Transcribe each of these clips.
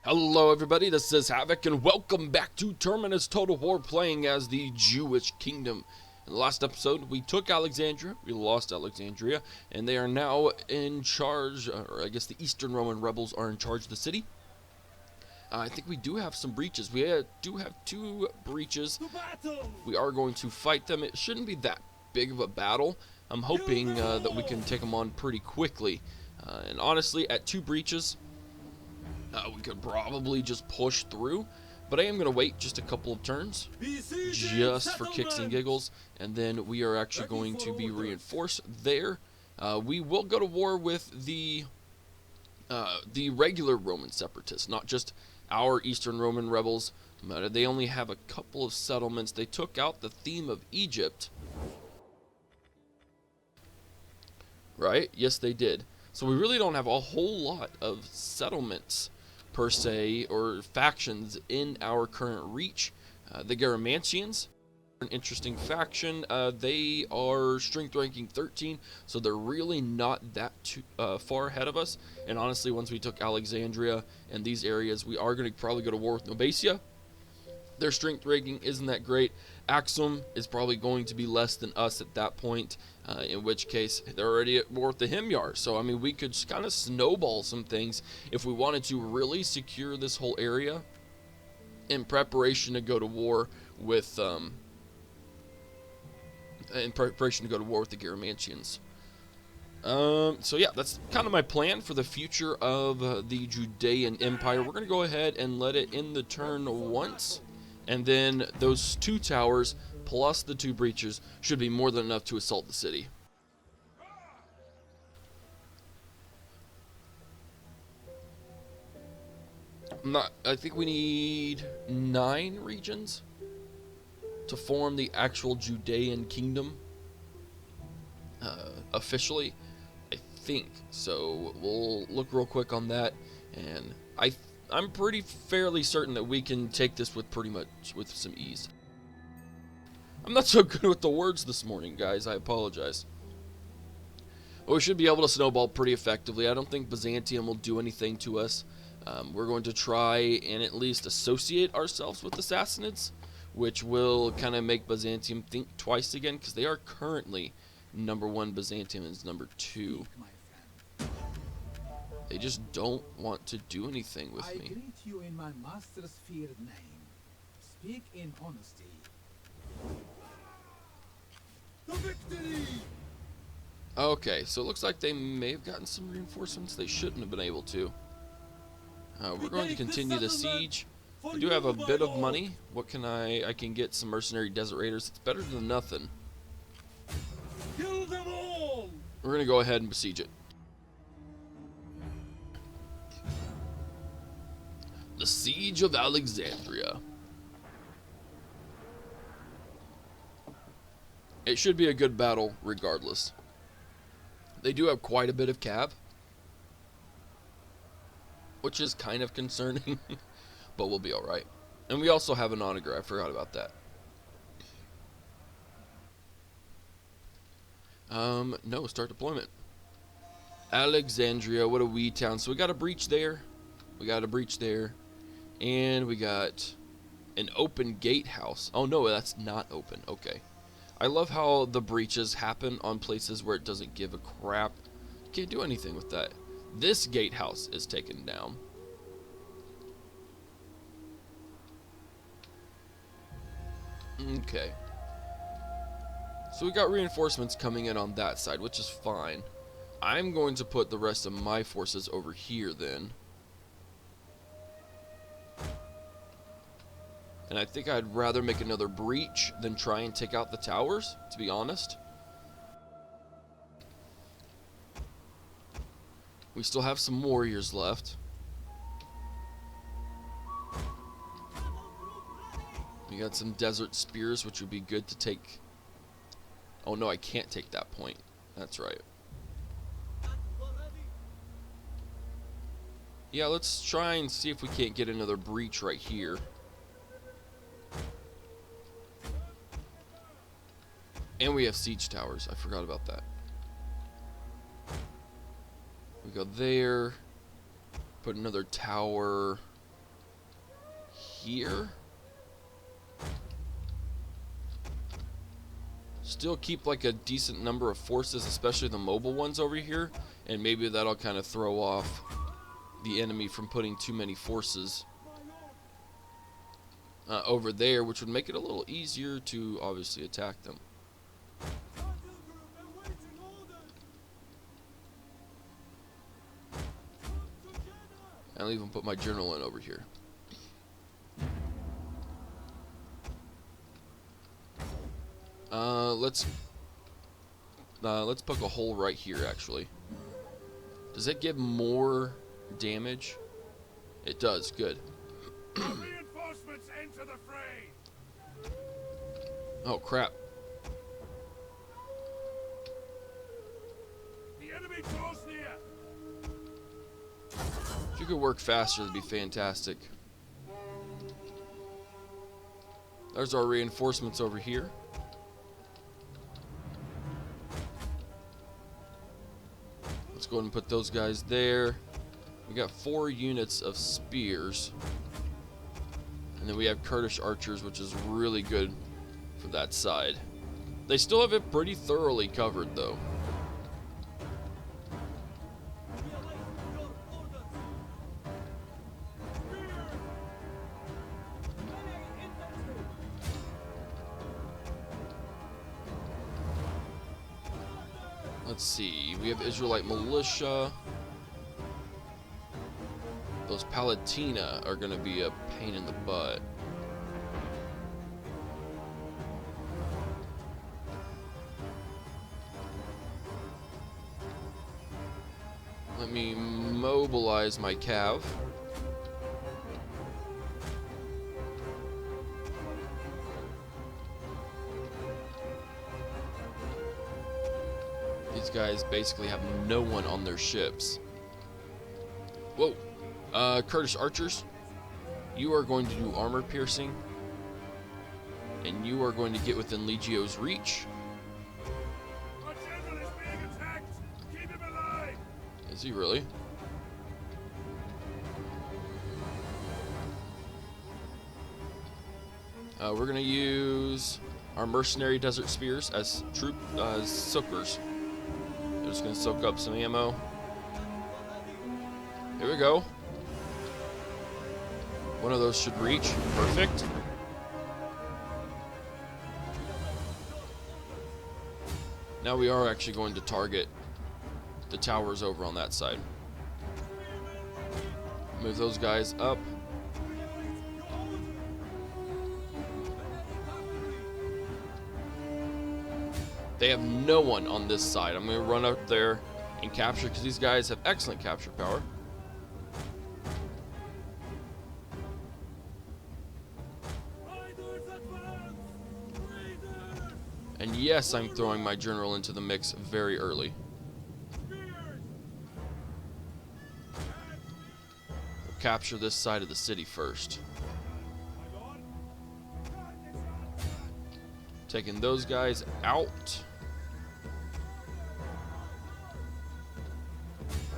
Hello everybody, this is Havoc, and welcome back to Terminus Total War, playing as the Jewish Kingdom. In the last episode, we took Alexandria, we lost Alexandria, and they are now in charge, or I guess the Eastern Roman rebels are in charge of the city. I think we do have some breaches. We do have two breaches. We are going to fight them. It shouldn't be that big of a battle. I'm hoping that we can take them on pretty quickly. And honestly, at two breaches, we could probably just push through, but I am going to wait just a couple of turns, just for kicks and giggles, and then we are actually going to be reinforced there. We will go to war with the regular Roman separatists, not just our Eastern Roman rebels. They only have a couple of settlements. They took out the theme of Egypt. Right? Yes, they did. So we really don't have a whole lot of settlements per se, or factions in our current reach. The Garamantians, an interesting faction. They are strength ranking 13, so they're really not that far ahead of us. And honestly, once we took Alexandria and these areas, we are going to probably go to war with Nobasia. Their strength ranking isn't that great. Axum is probably going to be less than us at that point, in which case they're already at war with the Himyar. So, I mean, we could just kind of snowball some things if we wanted to really secure this whole area in preparation to go to war with, the Garamantians. So yeah, that's kind of my plan for the future of the Judean Empire. We're going to go ahead and let it end the turn once. And then those two towers, plus the two breaches, should be more than enough to assault the city. I think we need 9 regions to form the actual Judean kingdom. Officially, I think. So we'll look real quick on that, and I'm pretty fairly certain that we can take this with some ease. I'm not so good with the words this morning, guys. I apologize. But we should be able to snowball pretty effectively. I don't think Byzantium will do anything to us. We're going to try and at least associate ourselves with the Sassanids, which will kind of make Byzantium think twice again, because they are currently number 1. Byzantium is number 2. They just don't want to do anything with me. I greet you in my master's feared name. Speak in honesty. The victory! Okay, so it looks like they may have gotten some reinforcements they shouldn't have been able to. We're going to continue the siege. We do have a bit of money. What can I can get some mercenary desert raiders. It's better than nothing. Kill them all! We're going to go ahead and besiege it. The Siege of Alexandria. It should be a good battle regardless. They do have quite a bit of cav, which is kind of concerning, but we'll be alright. And we also have an onager, I forgot about that. No, start deployment. Alexandria, what a wee town. So we got a breach there. We got a breach there. And we got an open gatehouse. Oh no, that's not open. Okay. I love how the breaches happen on places where it doesn't give a crap. You can't do anything with that. This gatehouse is taken down. Okay. So we got reinforcements coming in on that side, which is fine. I'm going to put the rest of my forces over here then. And I think I'd rather make another breach than try and take out the towers, to be honest. We still have some warriors left. We got some desert spears, which would be good to take. Oh no, I can't take that point. That's right. Yeah, let's try and see if we can't get another breach right here. And we have siege towers. I forgot about that. We go there. Put another tower here. Still keep like a decent number of forces, especially the mobile ones over here, and maybe that'll kind of throw off the enemy from putting too many forces over there, which would make it a little easier to obviously attack them. I'll even put my general in over here. Let's poke a hole right here, actually. Does it give more damage? It does, good. Reinforcements enter the fray. Oh, crap. The enemy draws near. If you could work faster, that'd be fantastic. There's our reinforcements over here. Let's go ahead and put those guys there. We got 4 units of spears. And then we have Kurdish archers, which is really good for that side. They still have it pretty thoroughly covered, though. Let's see, we have Israelite militia. Those Palatina are going to be a pain in the butt. Let me mobilize my cav. These guys basically have no one on their ships. Whoa. Kurdish archers, you are going to do armor piercing. And you are going to get within Legio's reach. Our general is being attacked. Keep him alive. Is he really? We're going to use our mercenary desert spears as soakers. They're just going to soak up some ammo. Here we go. One of those should reach. Perfect. Now we are actually going to target the towers over on that side. Move those guys up. They have no one on this side. I'm going to run up there and capture, because these guys have excellent capture power. And yes, I'm throwing my general into the mix very early. We'll capture this side of the city first. Taking those guys out.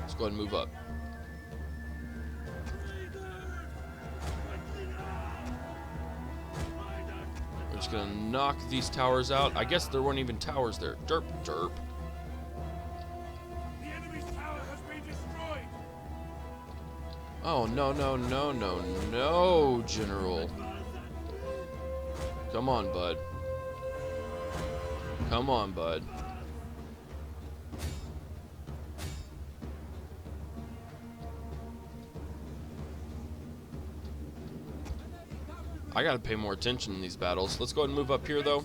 Let's go ahead and move up. We're just gonna knock these towers out. I guess there weren't even towers there. Derp, derp. The enemy's tower has been destroyed. Oh, no, no, no, no, no, General. Come on, bud. Come on, bud. I gotta pay more attention in these battles. Let's go ahead and move up here, though.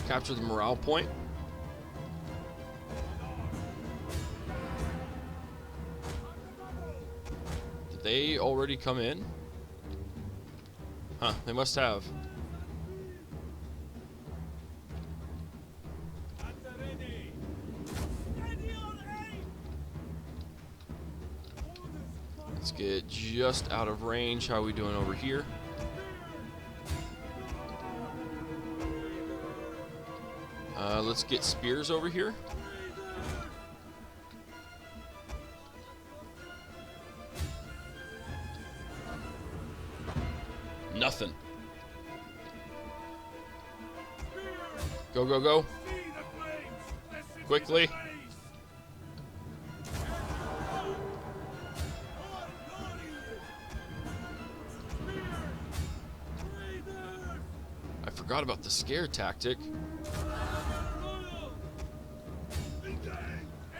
Capture the morale point. Did they already come in? Huh, they must have. Let's Let's get just out of range. How are we doing over here? Let's get spears over here. Nothing. Go, go, go. Quickly. I forgot about the scare tactic.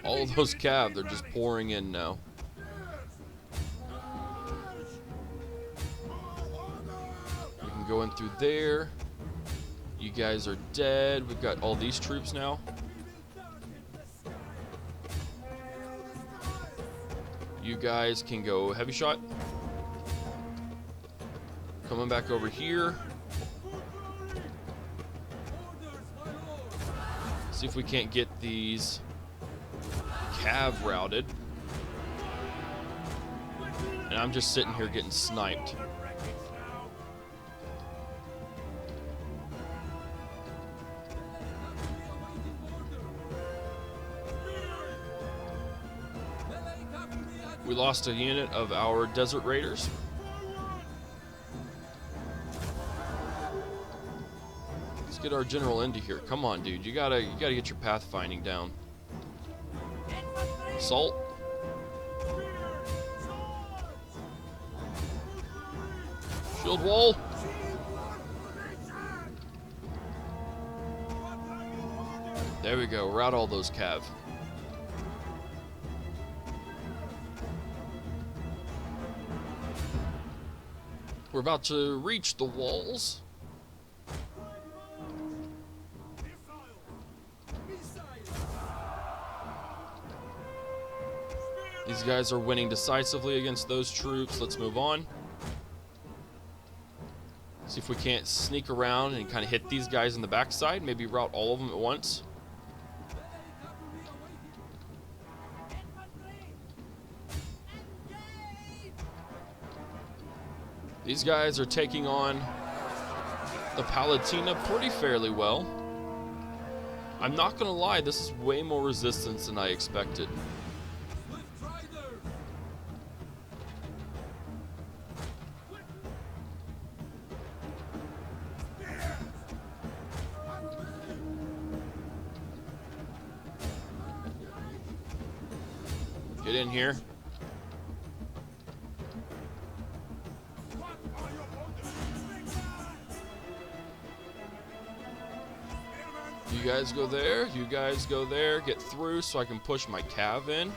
All of those cav, they're just pouring in now. We can go in through there. You guys are dead. We've got all these troops now. You guys can go heavy shot. Coming back over here. See if we can't get these cav routed. And I'm just sitting here getting sniped. We lost a unit of our desert raiders. Let's get our general into here. Come on, dude. You gotta get your pathfinding down. Assault. Shield wall. There we go. Rout all those cav. We're about to reach the walls. These guys are winning decisively against those troops. Let's move on. See if we can't sneak around and kind of hit these guys in the backside. Maybe rout all of them at once. These guys are taking on the Palatina pretty fairly well. I'm not gonna lie, this is way more resistance than I expected. Get in here. You guys go there, you guys go there, get through so I can push my cav in.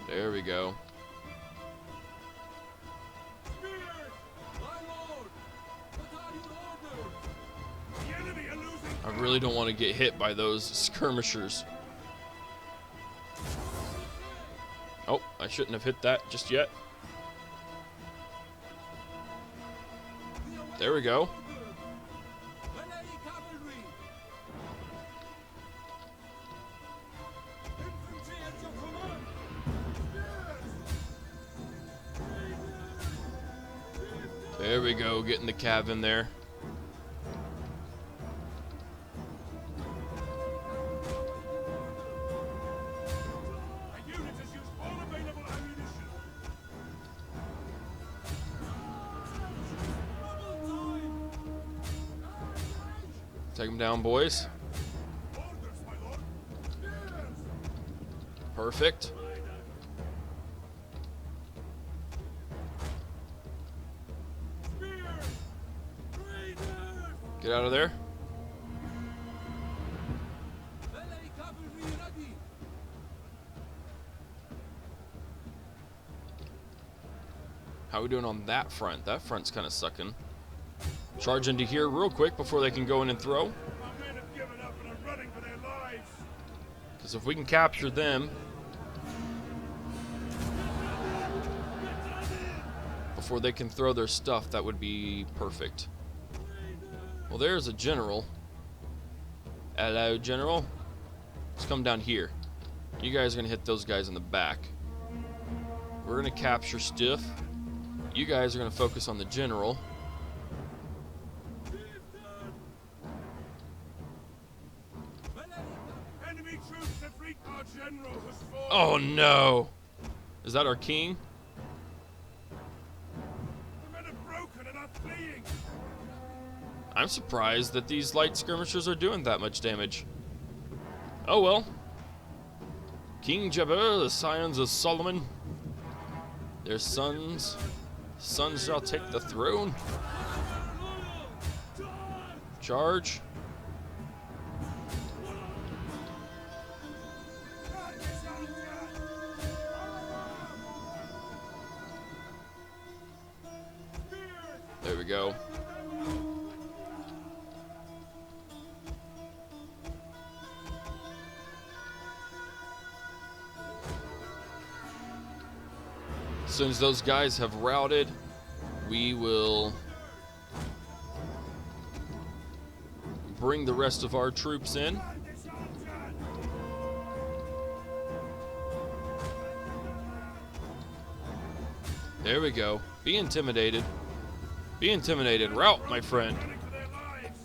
There we go. I really don't want to get hit by those skirmishers. Oh, I shouldn't have hit that just yet. There we go. There we go, getting the cav in there. Take them down, boys. Perfect. Get out of there. How are we doing on that front? That front's kind of sucking. Charge into here real quick before they can go in and throw. Because if we can capture them before they can throw their stuff, that would be perfect. Well, there's a general. Hello, general. Let's come down here. You guys are going to hit those guys in the back. We're going to capture Stiff. You guys are going to focus on the general. Enemy troops have reached our general has fallen. Oh no! Is that our king? The men are broken and are fleeing. I'm surprised that these light skirmishers are doing that much damage. Oh well. King Jabir, the scions of Solomon, their sons shall take the throne. Charge. There we go. As soon as those guys have routed, we will bring the rest of our troops in. There we go. Be intimidated. Be intimidated. Rout, my friend. Running for their lives.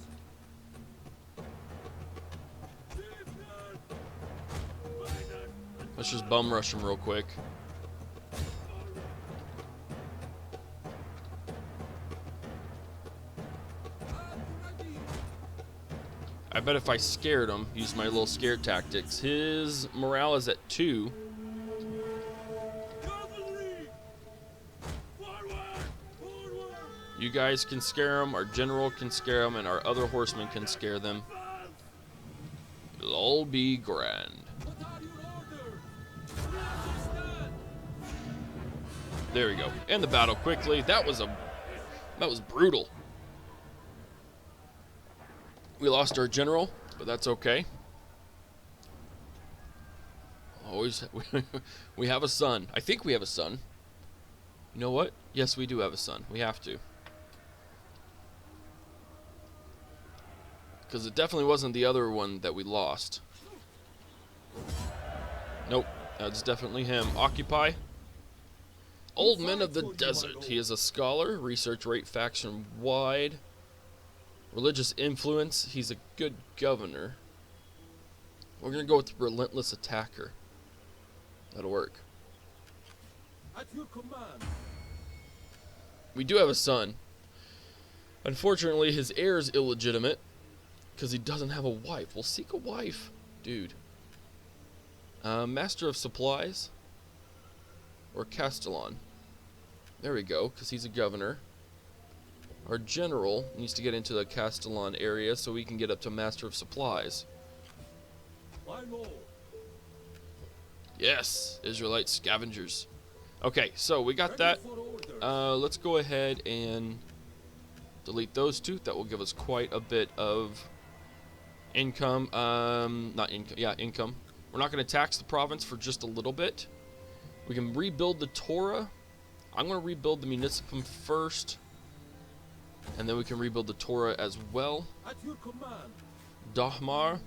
Let's just bum rush them real quick. I bet if I scared him, used my little scare tactics, his morale is at 2. You guys can scare him, our general can scare him, and our other horsemen can scare them. It'll all be grand. There we go. End the battle quickly. That was brutal. We lost our general, but that's okay. Always, we have a son. I think we have a son. You know what? Yes, we do have a son. We have to. Because it definitely wasn't the other one that we lost. Nope, that's definitely him. Occupy. Old Men of the Desert. He is a scholar. Research rate faction wide. Religious influence. He's a good governor. We're going to go with relentless attacker. That'll work. At your command. We do have a son. Unfortunately, his heir is illegitimate because he doesn't have a wife. We'll seek a wife, dude. Master of Supplies or Castellan. There we go, because he's a governor. Our general needs to get into the Castellan area so we can get up to Master of Supplies. My lord. Yes, Israelite scavengers. Okay, so we got that. Let's go ahead and delete those two. That will give us quite a bit of income. Not income. Yeah, income. We're not going to tax the province for just a little bit. We can rebuild the Torah. I'm going to rebuild the Municipum first. And then we can rebuild the Torah as well. At your command. Dahmar.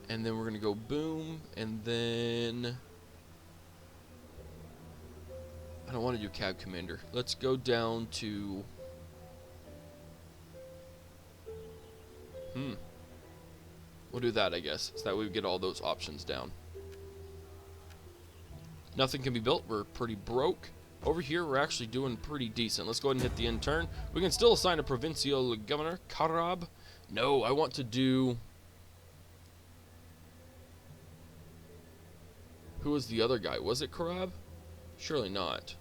And then we're going to go boom. And then I don't want to do cab commander. Let's go down to we'll do that, I guess, so that we get all those options down. Nothing can be built. We're pretty broke. Over here, we're actually doing pretty decent. Let's go ahead and hit the end turn. We can still assign a provincial governor. Karab. No, I want to do... Who was the other guy? Was it Karab? Surely not.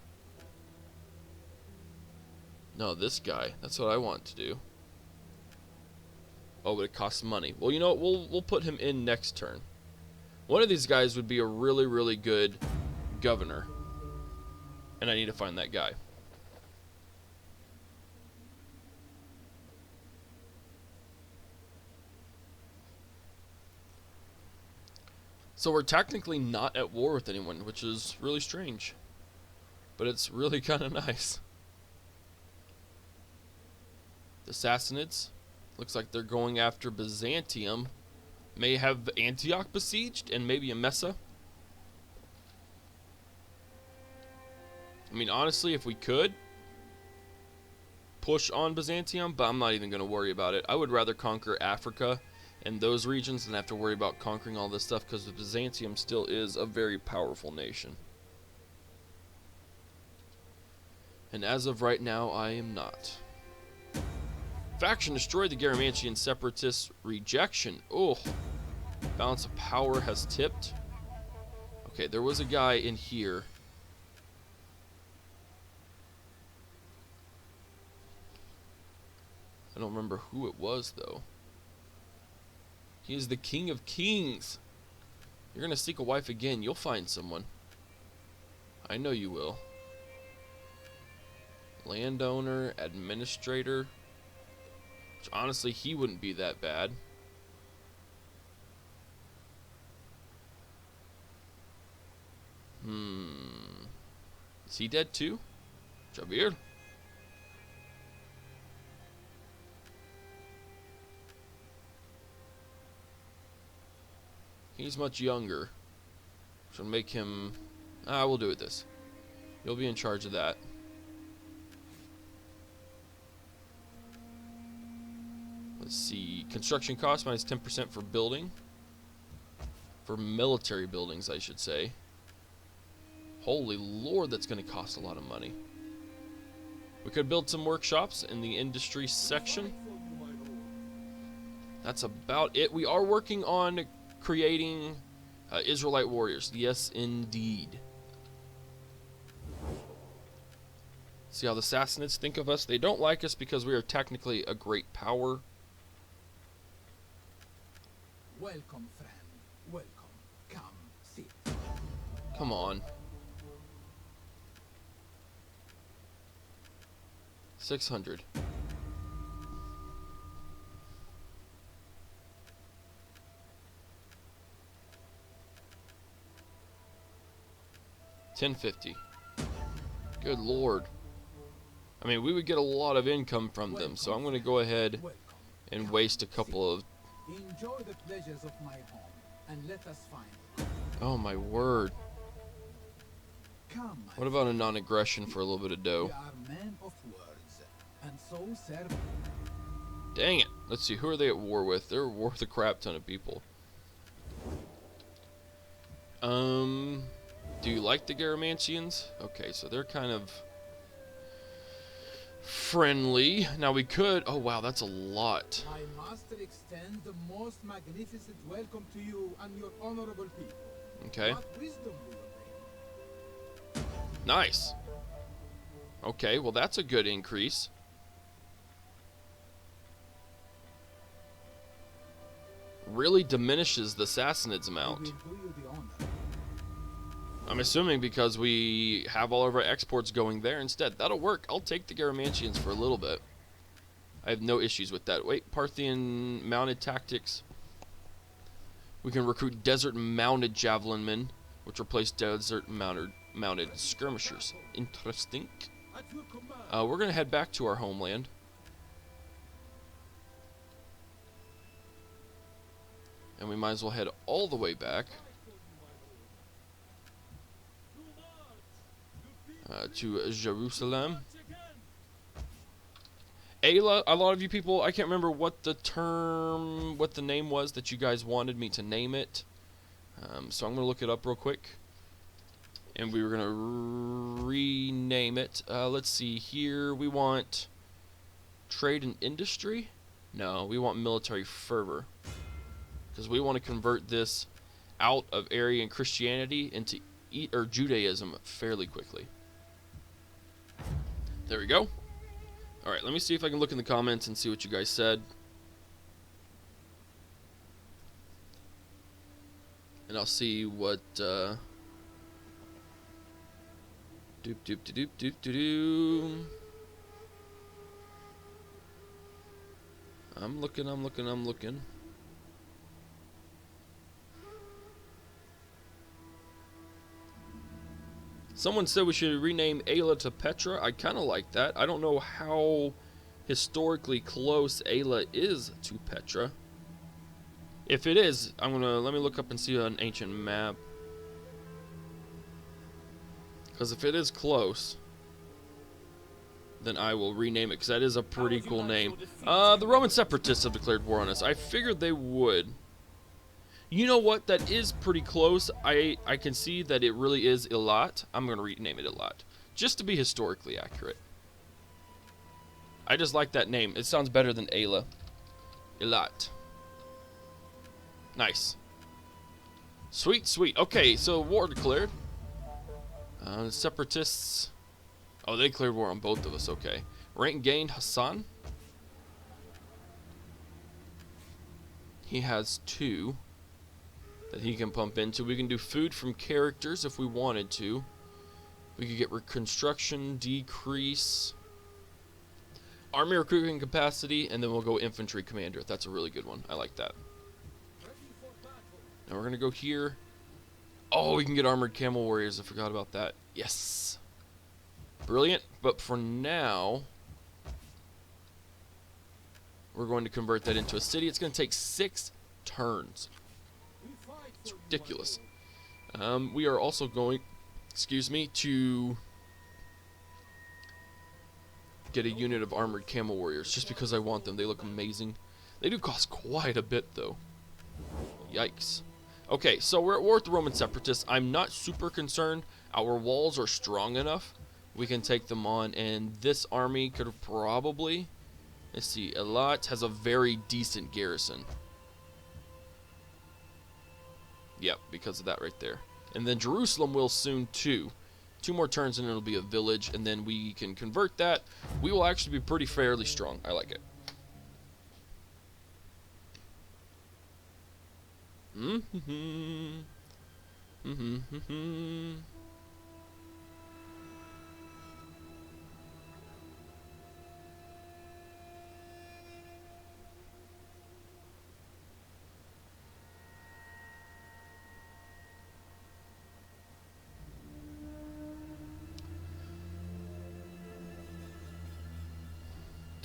No, this guy. That's what I want to do. Oh, but it costs money. Well, you know what? We'll put him in next turn. One of these guys would be a really, really good governor. And I need to find that guy. So we're technically not at war with anyone, which is really strange. But it's really kind of nice. The Sassanids. Looks like they're going after Byzantium. May have Antioch besieged and maybe Emesa. I mean, honestly, if we could push on Byzantium, but I'm not even going to worry about it. I would rather conquer Africa and those regions than have to worry about conquering all this stuff, because Byzantium still is a very powerful nation. And as of right now, I am not. Faction destroyed the Garamantian separatists. Rejection. Oh, balance of power has tipped. Okay, there was a guy in here. I don't remember who it was, though. He is the king of kings. You're gonna seek a wife again. You'll find someone. I know you will. Landowner, administrator. Which honestly, he wouldn't be that bad. Is he dead too? Javier? He's much younger. Which will make him... we'll do it this. You'll be in charge of that. Let's see. Construction cost minus 10% for building. For military buildings, I should say. Holy Lord, that's going to cost a lot of money. We could build some workshops in the industry section. That's about it. We are working on creating Israelite warriors. Yes, indeed. See how the Sassanids think of us? They don't like us because we are technically a great power. Welcome, friend. Welcome. Come, sit. Come on. 600. $10.50. Good Lord. I mean, we would get a lot of income from them, so I'm going to go ahead and waste a couple of... Enjoy the pleasures of my home, and let us find... Oh my word. Come, What about a non-aggression for a little bit of we dough? are men of words, and so serve... Dang it. Let's see, who are they at war with? They're at war with a crap ton of people. Do you like the Garamantians? Okay, so they're kind of friendly. Now we could... Oh wow, that's a lot. My master extends the most magnificent welcome to you and your honorable people. Okay. What wisdom will obtain? Nice. Okay, well that's a good increase. Really diminishes the Sassanids I amount. will do you the honor. I'm assuming because we have all of our exports going there instead. That'll work. I'll take the Garamantians for a little bit. I have no issues with that. Wait, Parthian mounted tactics. We can recruit desert mounted javelin men, which replace desert mounted skirmishers. Interesting. We're going to head back to our homeland. And we might as well head all the way back to Jerusalem. Ayla, a lot of you people, I can't remember what the name was that you guys wanted me to name it. So I'm going to look it up real quick. And we were going to rename it. Let's see here. We want trade and industry? No, we want military fervor. Because we want to convert this out of Arian Christianity into Judaism fairly quickly. There we go. Alright, let me see if I can look in the comments and see what you guys said. And I'll see what, doop doop doop doop doop doop. I'm looking. Someone said we should rename Ayla to Petra. I kind of like that. I don't know how historically close Ayla is to Petra. If it is, let me look up and see an ancient map. Because if it is close, then I will rename it, because that is a pretty cool name. The Roman Separatists have declared war on us. I figured they would. You know what? That is pretty close. I can see that it really is Elat. I'm going to rename it Elat, just to be historically accurate. I just like that name. It sounds better than Ayla. Elat. Nice. Sweet, sweet. Okay, so war declared. The Separatists... Oh, they declared war on both of us. Okay. Rank gained, Hassan. He has 2 that he can pump into. We can do food from characters if we wanted to. We could get reconstruction, decrease, army recruiting capacity, and then we'll go infantry commander. That's a really good one. I like that. Now we're going to go here. Oh, we can get armored camel warriors. I forgot about that. Yes. Brilliant. But for now, we're going to convert that into a city. It's going to take 6 turns. It's ridiculous. We are also going, to get a unit of armored camel warriors just because I want them. They look amazing. They do cost quite a bit, though. Yikes. Okay, so we're at war with the Roman Separatists. I'm not super concerned. Our walls are strong enough. We can take them on, and this army could probably... Let's see, Elat has a very decent garrison. Yep, because of that right there. And then Jerusalem will soon too. 2 more turns and it'll be a village, and then we can convert that. We will actually be pretty fairly strong. I like it.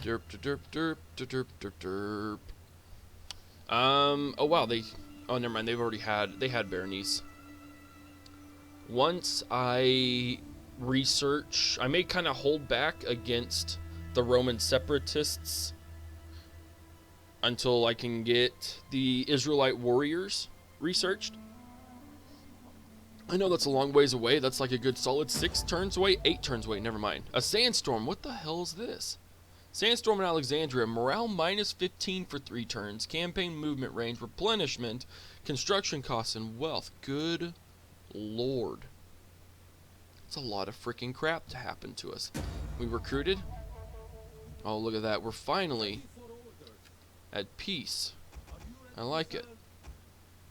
Derp, derp, derp, derp, derp, derp. Oh wow, oh, never mind, they had Berenice. Once I research, I may kind of hold back against the Roman Separatists until I can get the Israelite warriors researched. I know that's a long ways away. That's like a good solid 6 turns away, 8 turns away, never mind. A sandstorm, what the hell is this? Sandstorm in Alexandria, morale minus 15 for 3 turns, campaign movement range, replenishment, construction costs, and wealth. Good lord. It's a lot of freaking crap to happen to us. We recruited. Oh, look at that. We're finally at peace. I like it.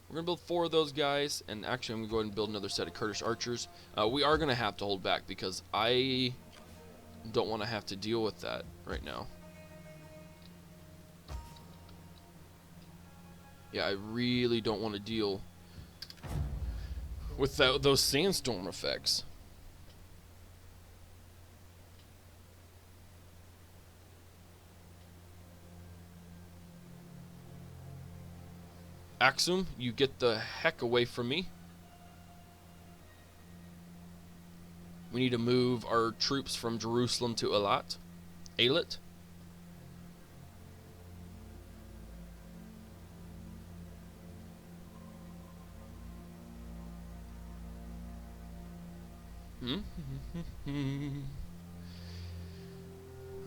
We're going to build 4 of those guys, and actually I'm going to go ahead and build another set of Kurdish archers. We are going to have to hold back because I don't want to have to deal with that right now. Yeah, I really don't want to deal with those sandstorm effects. Axum, you get the heck away from me. We need to move our troops from Jerusalem to Elat. Eilat.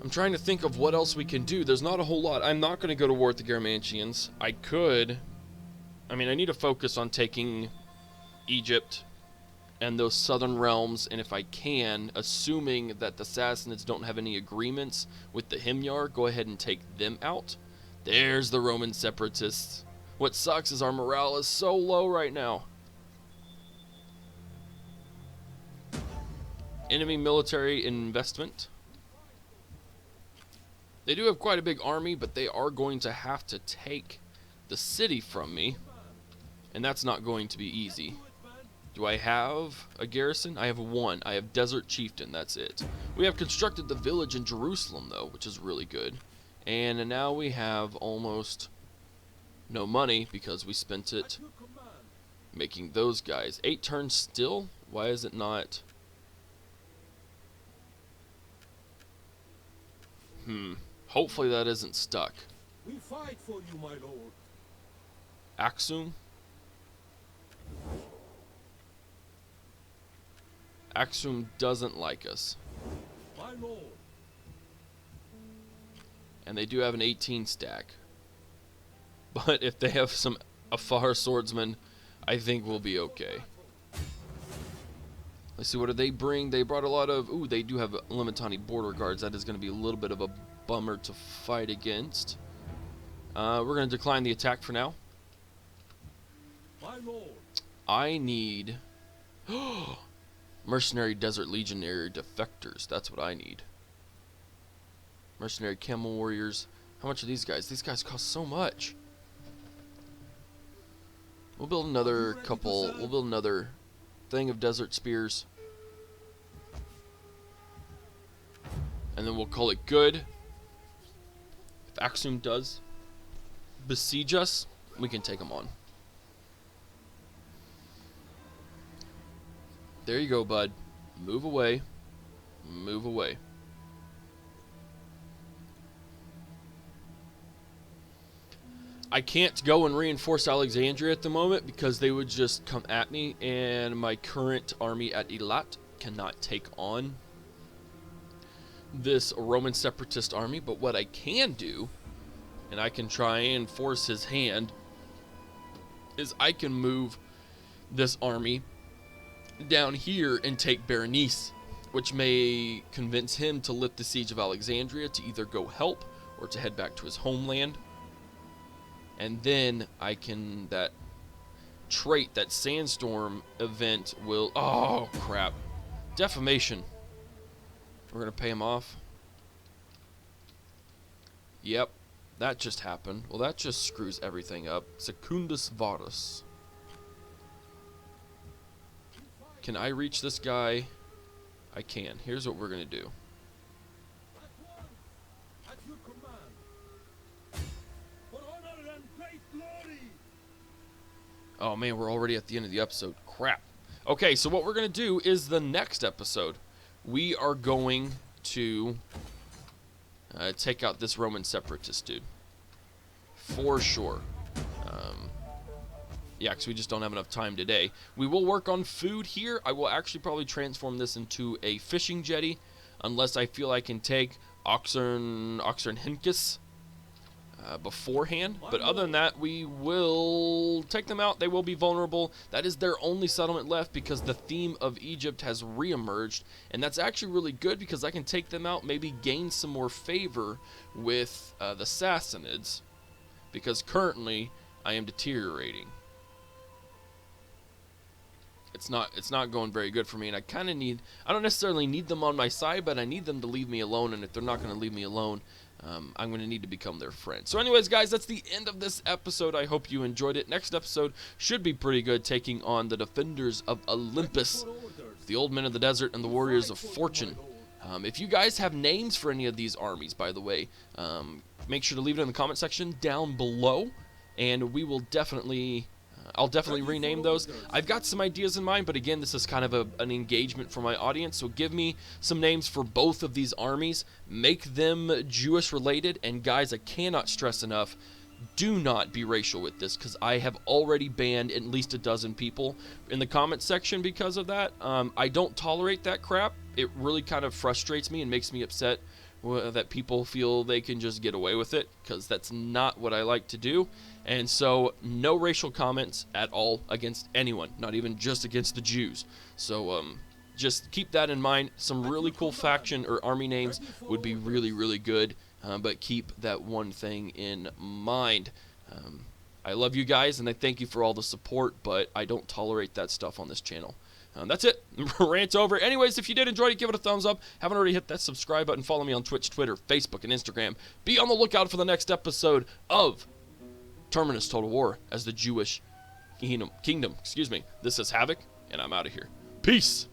I'm trying to think of what else we can do. There's not a whole lot. I'm not going to go to war with the Garamantians. I could. I mean, I need to focus on taking Egypt and those southern realms, and if I can, assuming that the Sassanids don't have any agreements with the Himyar, go ahead and take them out. There's the Roman Separatists. What sucks is our morale is so low right now. Enemy military investment. They do have quite a big army, but they are going to have to take the city from me, and that's not going to be easy. Do I have a garrison? I have 1. I have Desert Chieftain, that's it. We have constructed the village in Jerusalem, though, which is really good. And now we have almost no money because we spent it making those guys. 8 turns still? Why is it not? Hopefully that isn't stuck. We fight for you, my lord. Axum? Axum doesn't like us. My lord. And they do have an 18 stack. But if they have some Afar swordsmen, I think we'll be okay. Let's see, what do they bring? They brought a lot of... Ooh, they do have Limitani border guards. That is going to be a little bit of a bummer to fight against. We're going to decline the attack for now. My lord. I need... Mercenary Desert Legionary Defectors. That's what I need. Mercenary Camel Warriors. How much are these guys? These guys cost so much. We'll build another couple. We'll build another thing of Desert Spears. And then we'll call it good. If Axum does besiege us, we can take them on. There you go, bud. Move away. Move away. I can't go and reinforce Alexandria at the moment because they would just come at me, and my current army at Eilat cannot take on this Roman separatist army. But what I can do, and I can try and force his hand, is I can move this army down here and take Berenice, which may convince him to lift the siege of Alexandria, to either go help or to head back to his homeland. And then I can, that trait, that sandstorm event will, oh crap, defamation. We're going to pay him off. Yep, that just happened. Well, that just screws everything up. Secundus Varus. Can I reach this guy? I can. Here's what we're going to do. At your command. For honor and great glory. Oh man, we're already at the end of the episode. Crap. Okay, so what we're going to do is the next episode, we are going to take out this Roman separatist dude. For sure. Yeah, because we just don't have enough time today. We will work on food here. I will actually probably transform this into a fishing jetty, unless I feel I can take Oxern Hinkis beforehand. But other than that, we will take them out. They will be vulnerable. That is their only settlement left because the theme of Egypt has reemerged. And that's actually really good because I can take them out, maybe gain some more favor with the Sassanids. Because currently, I am deteriorating. It's not going very good for me, and I kind of need, I don't necessarily need them on my side, but I need them to leave me alone, and if they're not going to leave me alone, I'm going to need to become their friend. So anyways, guys, that's the end of this episode. I hope you enjoyed it. Next episode should be pretty good, taking on the defenders of Olympus, the old men of the desert, and the warriors of fortune. If you guys have names for any of these armies, by the way, make sure to leave it in the comment section down below, and we will definitely... I'll definitely rename those. I've got some ideas in mind, but again, this is kind of an engagement for my audience, so give me some names for both of these armies. Make them Jewish related, and guys, I cannot stress enough, do not be racial with this, because I have already banned at least a dozen people in the comment section because of that. I don't tolerate that crap. It really kind of frustrates me and makes me upset that people feel they can just get away with it, because that's not what I like to do. And so no racial comments at all against anyone, not even just against the Jews. So just keep that in mind. Some really cool faction or army names would be really, really good, but keep that one thing in mind. I love you guys, and I thank you for all the support, but I don't tolerate that stuff on this channel. That's it. Rant's over. Anyways, if you did enjoy it, give it a thumbs up. Haven't already hit that subscribe button. Follow me on Twitch, Twitter, Facebook, and Instagram. Be on the lookout for the next episode of Terminus Total War as the Jewish Kingdom. This is Havoc, and I'm out of here. Peace.